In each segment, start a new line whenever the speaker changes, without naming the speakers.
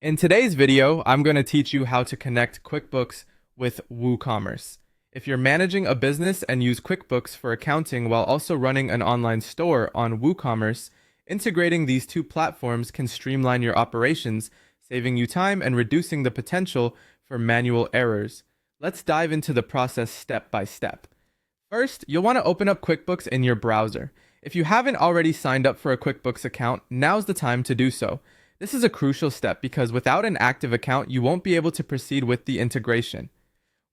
In today's video, I'm going to teach you how to connect QuickBooks with WooCommerce. If you're managing a business and use QuickBooks for accounting while also running an online store on WooCommerce, integrating these two platforms can streamline your operations, saving you time and reducing the potential for manual errors. Let's dive into the process step by step. First, you'll want to open up QuickBooks in your browser. If you haven't already signed up for a QuickBooks account, now's the time to do so. This is a crucial step because without an active account, you won't be able to proceed with the integration.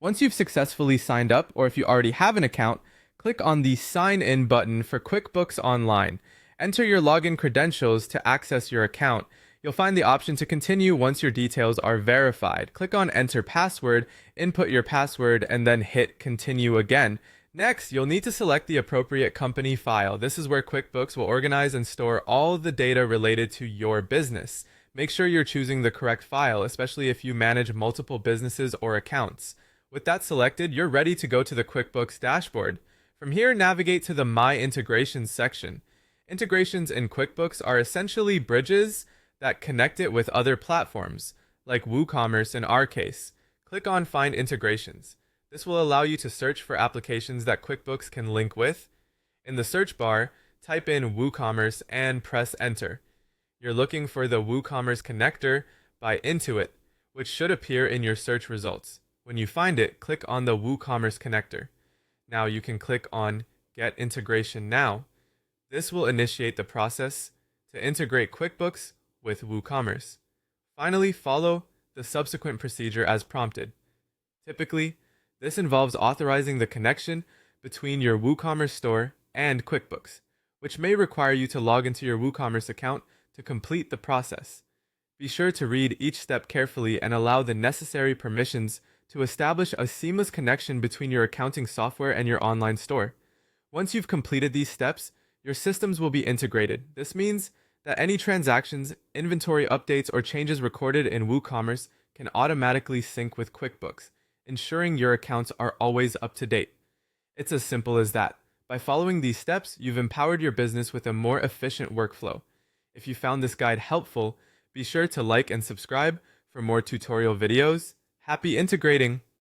Once you've successfully signed up, or if you already have an account, click on the Sign In button for QuickBooks Online. Enter your login credentials to access your account. You'll find the option to continue once your details are verified. Click on Enter Password, input your password, and then hit Continue again. Next, you'll need to select the appropriate company file. This is where QuickBooks will organize and store all the data related to your business. Make sure you're choosing the correct file, especially if you manage multiple businesses or accounts. With that selected, you're ready to go to the QuickBooks dashboard. From here, navigate to the My Integrations section. Integrations in QuickBooks are essentially bridges that connect it with other platforms, like WooCommerce in our case. Click on Find Integrations. This will allow you to search for applications that QuickBooks can link with. In the search bar, type in WooCommerce and press Enter. You're looking for the WooCommerce connector by Intuit, which should appear in your search results. When you find it, click on the WooCommerce connector. Now you can click on Get Integration Now. This will initiate the process to integrate QuickBooks with WooCommerce. Finally, follow the subsequent procedure as prompted. Typically, this involves authorizing the connection between your WooCommerce store and QuickBooks, which may require you to log into your WooCommerce account to complete the process. Be sure to read each step carefully and allow the necessary permissions to establish a seamless connection between your accounting software and your online store. Once you've completed these steps, your systems will be integrated. This means that any transactions, inventory updates, or changes recorded in WooCommerce can automatically sync with QuickBooks, ensuring your accounts are always up to date. It's as simple as that. By following these steps, you've empowered your business with a more efficient workflow. If you found this guide helpful, be sure to like and subscribe for more tutorial videos. Happy integrating!